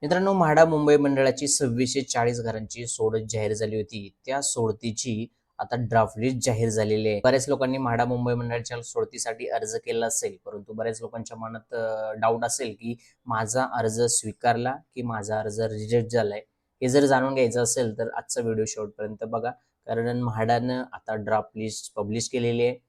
मित्रांनो, म्हाडा मुंबई मंडळाची 2640 घरांची सोडत जाहीर झाली होती. त्या सोडतीची आता ड्राफ्ट लिस्ट जाहीर झालेली आहे. बऱ्याच लोकांनी म्हाडा मुंबई मंडळाच्या सोडतीसाठी अर्ज केला असेल, परंतु बऱ्याच लोकांच्या मनात डाऊट असेल, की माझा अर्ज स्वीकारला की माझा अर्ज रिजेक्ट झालाय. हे जर जाणून घ्यायचं असेल तर आजचा व्हिडिओ शेवटपर्यंत बघा. कारण म्हाडानं आता ड्राफ्ट लिस्ट पब्लिश केलेली आहे.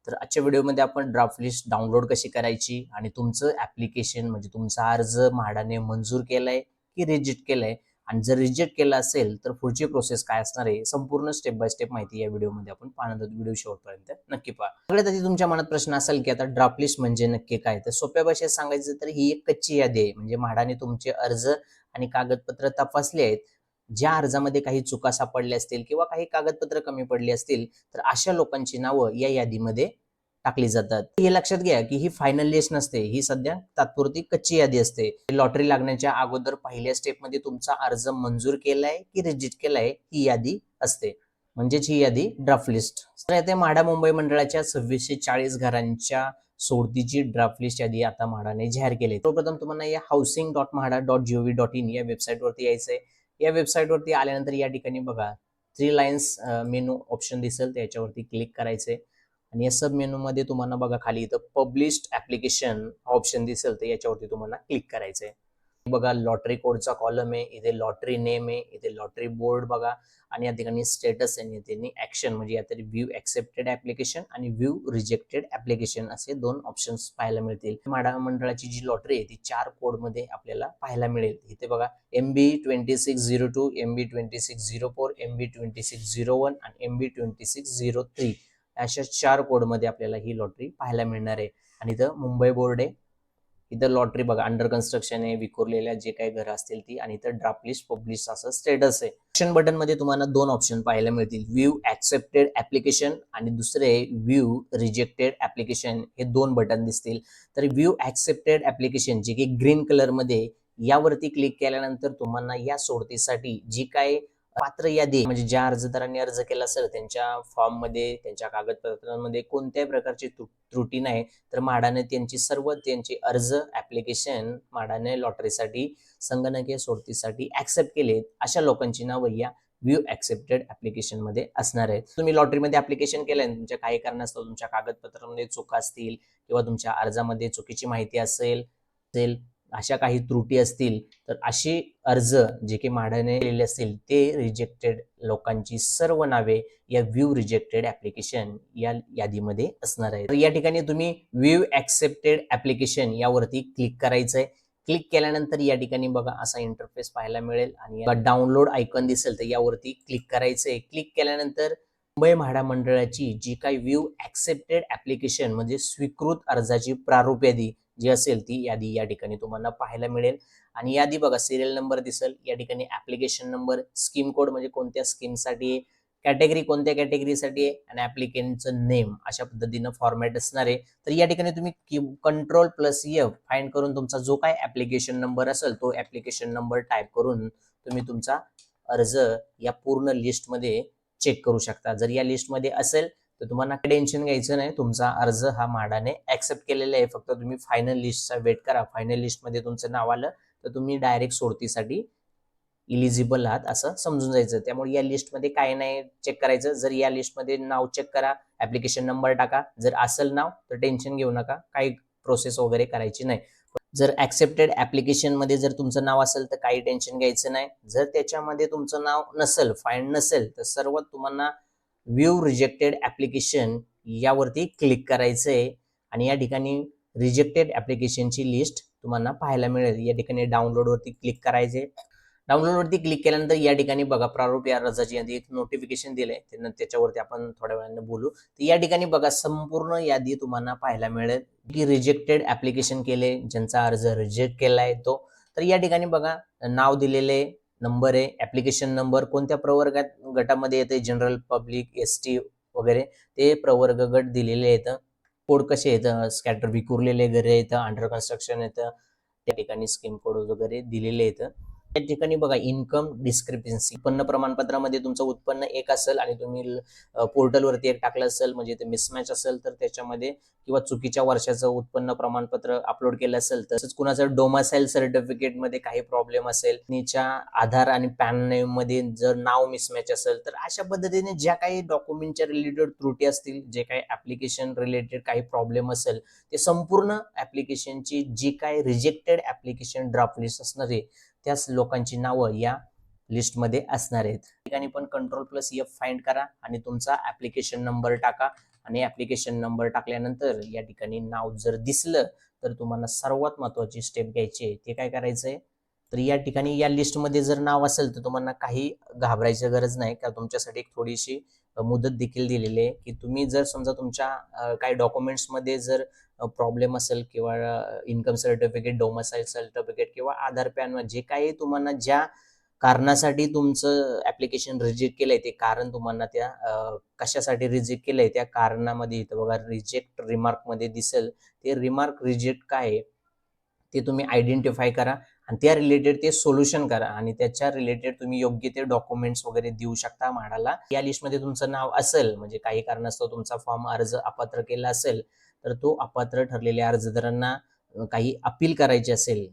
तर आजच्या व्हिडिओमध्ये आपण ड्राफ्ट लिस्ट डाउनलोड कशी करायची आणि तुमचं ॲप्लिकेशन म्हणजे तुमचा अर्ज म्हाडाने मंजूर केलाय की रिजेक्ट केलाय, आणि जर रिजेक्ट केला असेल तर पुढची प्रोसेस काय असणार आहे, संपूर्ण स्टेप बाय स्टेप माहिती या व्हिडिओमध्ये आपण पाहणार आहोत. व्हिडिओ शेवटपर्यंत नक्की पहा. सगळ्यात आधी तुमच्या मनात प्रश्न असेल की आता ड्राफ्ट लिस्ट म्हणजे नक्की काय? तर सोप्या भाषेत सांगायचं तर ही एक कच्ची यादी आहे. म्हणजे म्हाडाने तुमचे अर्ज आणि कागदपत्र तपासले आहेत. ज्या अर्जामध्ये काही चुका सापडल्या असतील किंवा काही कागदपत्र कमी पडली असतील, तर अशा लोकांची नावं या यादीमध्ये टाकली जातात. हे लक्षात घ्या की ही फायनल लिस्ट नसते, ही सध्या तात्पुरती कच्ची यादी असते. लॉटरी लागण्याच्या अगोदर पहिल्या स्टेपमध्ये तुमचा अर्ज मंजूर केलाय की रिजेक्ट केलाय ही यादी असते. म्हणजेच ही यादी ड्राफ्ट लिस्ट. तर येथे म्हाडा मुंबई मंडळाच्या 2640 घरांच्या सोडतीची ड्राफ्ट लिस्ट यादी आता म्हाडाने जाहीर केली. सर्वप्रथम तुम्हाला या housing.mahada.gov.in या वेबसाईटवरती यायचंय. या वेबसाईटवरती आल्यानंतर या ठिकाणी बघा 3 लाईन्स मेनू ऑप्शन दिसेल, त्याच्यावरती क्लिक करायचंय. आणि या सब मेनू मध्ये तुम्हाला बघा खाली इथं पब्लिश्ड ऍप्लिकेशन ऑप्शन दिसेल, तर याच्यावरती तुम्हाला क्लिक करायचंय. बघा लॉटरी कोडचा कॉलम आहे, इथे लॉटरी नेम आहे, इथे लॉटरी बोर्ड बघा, आणि या ठिकाणी स्टेटस आहे, त्यांनी ऍक्शन म्हणजे या तरी व्ह्यू ऍक्सेप्टेड ऍप्लिकेशन आणि व्ह्यू रिजेक्टेड ऍप्लिकेशन असे दोन ऑप्शन्स पाहायला मिळतील. म्हाडा मंडळाची जी लॉटरी आहे ती 4 कोड मध्ये आपल्याला पाहायला मिळेल. इथे बघा MB2602, MB2604, MB2601 आणि MB2603 अशा 4 कोड मध्ये आपल्याला ही लॉटरी पाहायला मिळणार आहे. आणि इथं मुंबई बोर्ड आहे, इथं लॉटरी बघा अंडर कन्स्ट्रक्शन आहे, विखुरलेल्या जे काही घरं असतील ती, आणि इथं ड्राफ्ट लिस्ट पब्लिश असं स्टेटस आहे. ऍक्शन बटन मध्ये तुम्हाला 2 ऑप्शन पाहायला मिळतील, व्ह्यू ऍक्सेप्टेड ऍप्लिकेशन आणि दुसरे व्ह्यू रिजेक्टेड ऍप्लिकेशन. हे 2 बटन दिसतील. तर व्ह्यू ऍक्सेप्टेड ऍप्लिकेशन जे की ग्रीन कलर मध्ये, यावरती क्लिक केल्यानंतर तुम्हाला या सोडतीसाठी जी काय पात्र यादी म्हणजे ज्या अर्जदारांनी अर्ज केला असेल त्यांच्या फॉर्म मध्ये, त्यांच्या कागदपत्रांमध्ये कोणत्याही प्रकारची त्रुटी नाही, तर म्हाडाने त्यांचे अर्ज ऍप्लिकेशन म्हाडाने लॉटरीसाठी संगणकीय सोडतीसाठी ऍक्सेप्ट केले, अशा लोकांची नावं या व्ह्यू ऍक्सेप्टेड ऍप्लिकेशन मध्ये असणार आहे. तुम्ही लॉटरीमध्ये ऍप्लिकेशन केलंय, तुमच्या काही कारणास्तव तुमच्या कागदपत्रांमध्ये चुका असतील किंवा तुमच्या अर्जामध्ये चुकीची माहिती असेल, अशा काही त्रुटी असतील, तर अशी अर्ज जे की म्हाडाने केलेले असतील ते रिजेक्टेड लोकांची सर्व नावे या व्ह्यू रिजेक्टेड ऍप्लिकेशन या यादीमध्ये असणार आहे. तर या ठिकाणी तुम्ही व्ह्यू ऍक्सेप्टेड ऍप्लिकेशन यावरती क्लिक करायचंय. क्लिक केल्यानंतर या ठिकाणी बघा असा इंटरफेस पाहायला मिळेल आणि डाउनलोड आयकॉन दिसेल, तर यावरती क्लिक करायचंय. क्लिक केल्यानंतर मुंबई म्हाडा मंडळाची जी काही व्ह्यू ऍक्सेप्टेड ऍप्लिकेशन म्हणजे स्वीकृत अर्जाची प्रारूप यादी जी असेल ती यादी या ठिकाणी तुम्हाला पाहायला मिळेल. आणि यादी बघा सिरियल नंबर दिसेल, या ठिकाणी ऍप्लिकेशन नंबर, स्कीम कोड म्हणजे कोणत्या स्कीमसाठी, कॅटेगरी कोणत्या कॅटेगरीसाठी आहे, आणि ऍप्लिकेंटचं नेम अशा पद्धतीनं फॉर्मॅट असणार आहे. तर या ठिकाणी तुम्ही Ctrl+F फाइंड करून तुमचा जो काय ऍप्लिकेशन नंबर असेल तो ऍप्लिकेशन नंबर टाईप करून तुम्ही तुमचा अर्ज या पूर्ण लिस्टमध्ये चेक करू शकता. जर या लिस्टमध्ये असेल तर तुम्हाला टेन्शन घ्यायचं नाही, तुमचा अर्ज हा म्हाडाने ऍक्सेप्ट केलेला आहे. फक्त तुम्ही फायनल लिस्टचा वेट करा. फायनल लिस्टमध्ये तुमचं नाव आलं तर तुम्ही डायरेक्ट सोडतीसाठी इलिजिबल आहात असं समजून जायचं. त्यामुळे या लिस्टमध्ये काय नाही चेक करायचं. जर या लिस्टमध्ये नाव चेक करा, ऍप्लिकेशन नंबर टाका. जर असेल नाव तर टेन्शन घेऊ नका, काही प्रोसेस वगैरे करायची नाही. जर ऍक्सेप्टेड ऍप्लिकेशन मध्ये जर तुमचं नाव असेल तर काही टेन्शन घ्यायचं नाही. जर त्याच्यामध्ये तुमचं नाव नसेल, फाइंड नसेल, तर सर्वात तुम्हाला व्ह्यू रिजेक्टेड ऍप्लिकेशन यावरती क्लिक करायचंय. आणि या ठिकाणी रिजेक्टेड ऍप्लिकेशनची लिस्ट तुम्हाला पाहायला मिळेल. या ठिकाणी डाउनलोड वरती क्लिक करायचे. डाउनलोड वरती क्लिक केल्यानंतर या ठिकाणी बघा प्रारूप या अर्जाची यादी एक नोटिफिकेशन दिलंय, त्याच्यावरती आपण थोड्या वेळाने बोलू. तर या ठिकाणी बघा संपूर्ण यादी तुम्हाला पाहायला मिळेल की रिजेक्टेड ऍप्लिकेशन केले, ज्यांचा अर्ज रिजेक्ट केलाय तो. तर या ठिकाणी बघा नाव दिलेले, नंबर आहे, ऍप्लिकेशन नंबर, कोणत्या प्रवर्गात गटामध्ये येते, जनरल, पब्लिक, ST वगैरे ते प्रवर्ग गट दिलेले आहेत. कोड कसे येतं, स्कॅटर विखुरलेले घरे येतं, अंडर कन्स्ट्रक्शन येतं, त्या ठिकाणी स्कीम कोड वगैरे दिलेले येतं. त्या ठिकाणी बघा इन्कम डिस्क्रिपन्सी, उत्पन्न प्रमाणपत्रामध्ये तुमचं उत्पन्न एक असेल आणि तुम्ही पोर्टलवरती एक टाकलं असेल म्हणजे ते मिसमॅच असेल तर त्याच्यामध्ये, किंवा चुकीच्या वर्षाचं उत्पन्न प्रमाणपत्र अपलोड केलं असेल, तसंच कुणाचं डोमासाईल सर्टिफिकेट मध्ये काही प्रॉब्लेम असेल, नीच्या आधार आणि पॅन मध्ये जर नाव मिसमॅच असेल, तर अशा पद्धतीने ज्या काही डॉक्युमेंटच्या रिलेटेड त्रुटी असतील, जे काही ऍप्लिकेशन रिलेटेड काही प्रॉब्लेम असेल, ते संपूर्ण ऍप्लिकेशनची जी काही रिजेक्टेड ऍप्लिकेशन ड्राफ्ट लिस्ट असणार आहे त्याच लोकांची नावं या लिस्टमध्ये असणार आहेत. ठिकाणी पण Ctrl+F फाइंड करा आणि तुमचा ऍप्लिकेशन नंबर टाका आणि ऍप्लिकेशन नंबर टाकल्यानंतर या ठिकाणी नाव जर दिसलं तर तुम्हाला सर्वात महत्वाची स्टेप घ्यायची आहे. ते काय करायचंय, तर या ठिकाणी या लिस्टमध्ये जर नाव असेल तर तुम्हाला काही घाबरायची गरज नाही, का तुमच्यासाठी एक थोडीशी मुदत देखील दिलेली आहे, की तुम्ही जर समजा तुमच्या काही डॉक्युमेंट्समध्ये जर प्रॉब्लेम असेल किंवा इन्कम सर्टिफिकेट, डोमासाईल सर्टिफिकेट किंवा आधार पॅन, जे काही तुम्हाला ज्या कारणासाठी तुमचं ऍप्लिकेशन रिजेक्ट केलंय ते कारण तुम्हाला त्या कशासाठी रिजेक्ट केलंय त्या कारणामध्ये इथं बघा रिजेक्ट रिमार्क मध्ये दिसेल, ते रिमार्क रिजेक्ट काय आहे ते तुम्ही आयडेंटिफाय करा आणि त्या रिलेटेड ते सोल्युशन करा आणि त्याच्या रिलेटेड तुम्ही योग्य ते डॉक्युमेंट्स वगैरे देऊ शकता म्हाडाला. या लिस्टमध्ये तुमचं नाव असेल म्हणजे काही कारणास्तव तुमचा फॉर्म अर्ज अपात्र केला असेल तर तो अपात्र ठरलेल्या अर्जदारांना काही अपील करायची असेल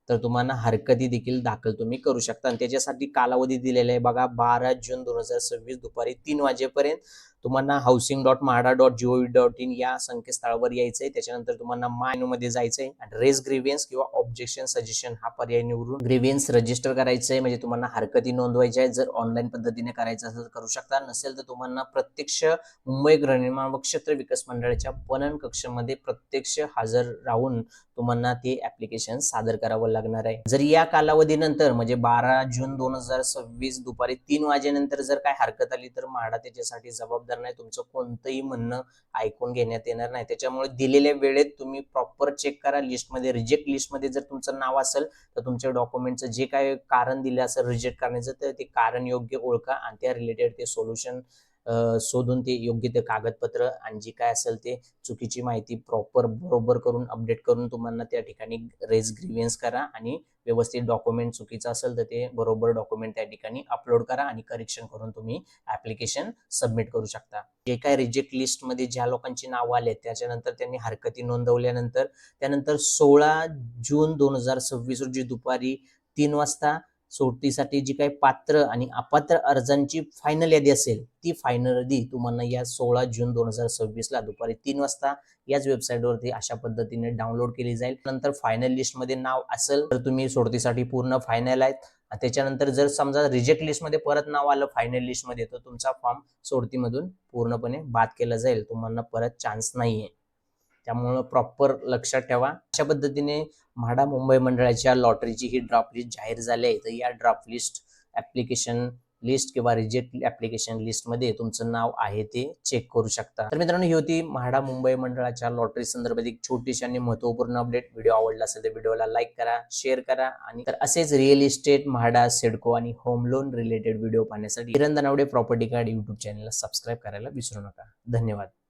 तर तुम्हाला हरकती देखील दाखल तुम्ही करू शकता आणि त्याच्यासाठी कालावधी दिलेला आहे बघा 12 जून 2026 दुपारी 3 वाजेपर्यंत. तुम्हाला housing.mahada.gov.in या संकेतस्थळावर यायचंय. त्याच्यानंतर तुम्हाला मध्ये जायचंय आणि रेज ग्रीव्हन्स किंवा ऑब्जेक्शन सजेशन हा पर्याय निवडून ग्रीव्हन्स रजिस्टर करायचंय, म्हणजे तुम्हाला हरकती नोंदवायच्या आहेत. जर ऑनलाईन पद्धतीने करायचं असेल तर करू शकता, नसेल तर तुम्हाला प्रत्यक्ष मुंबई गृहनिर्माण व क्षेत्र विकास मंडळाच्या पणन कक्षामध्ये प्रत्यक्ष हजर राहून तुम्हाला ते ऍप्लिकेशन सादर करावं लागणार आहे. जर या कालावधीनंतर म्हणजे 12 जून 2026 दुपारी 3 वाजेनंतर जर काय हरकत आली तर म्हाडा त्याच्यासाठी जबाबदार नाही. तुमचं कोणतंही म्हणणं ऐकून घेण्यात येणार नाही. त्याच्यामुळे दिलेल्या वेळेत तुम्ही प्रॉपर चेक करा. लिस्टमध्ये रिजेक्ट लिस्टमध्ये जर तुमचं नाव असेल तर तुमच्या डॉक्युमेंटचं जे काय कारण दिलं असेल रिजेक्ट करण्याचं तर ते कारण योग्य ओळखा आणि त्या रिलेटेड ते सोल्युशन शोधून ते योग्य ते कागदपत्र आणि जी काय असेल ते चुकीची माहिती प्रॉपर बरोबर करून अपडेट करून तुम्हाला त्या ठिकाणी रेज ग्रीव्हन्स करा आणि व्यवस्थित डॉक्युमेंट चुकीचं असेल तर ते बरोबर डॉक्युमेंट त्या ठिकाणी अपलोड करा आणि करेक्शन करून तुम्ही ऍप्लिकेशन सबमिट करू शकता. जे काय रिजेक्ट लिस्टमध्ये ज्या लोकांची नावं आले त्याच्यानंतर त्यांनी हरकती नोंदवल्यानंतर त्यानंतर 16 जून 2026 रोजी दुपारी 3 वाजता सोडतीसाठी जी काही पात्र आणि अपात्र अर्जांची फायनल यादी असेल ती फायनल यादी तुम्हाला या 16 जून 2026 ला दुपारी 3 वाजता याच वेबसाईटवरती अशा पद्धतीने डाउनलोड केली जाईल. नंतर फायनल लिस्टमध्ये नाव असेल तर तुम्ही सोडतीसाठी पूर्ण फायनल आहेत. त्याच्यानंतर जर समजा रिजेक्ट लिस्टमध्ये परत नाव आलं फायनल लिस्टमध्ये तर तुमचा फॉर्म सोडतीमधून पूर्णपणे बाद केला जाईल, तुम्हाला परत चान्स नाहीये. त्यामुळं प्रॉपर लक्षात ठेवा. अशा पद्धतीने म्हाडा मुंबई मंडळाच्या लॉटरीची ही ड्राफ्ट लिस्ट जाहीर झाली आहे. तर या ड्राफ्ट लिस्ट ऍप्लिकेशन लिस्ट किंवा रिजेक्ट ऍप्लिकेशन लिस्ट मध्ये तुमचं नाव आहे ते चेक करू शकता. तर मित्रांनो ही होती म्हाडा मुंबई मंडळाच्या लॉटरी संदर्भात एक छोटीशी आणि महत्वपूर्ण अपडेट. व्हिडिओ आवडला असेल तर व्हिडिओला लाईक करा, शेअर करा आणि तर असेच रिअल इस्टेट, म्हाडा, सिडको आणि होम लोन रिलेटेड व्हिडिओ पाहण्यासाठी किरण दानवडे प्रॉपर्टी कार्ड युट्यूब चॅनलला सबस्क्राईब करायला विसरू नका. धन्यवाद.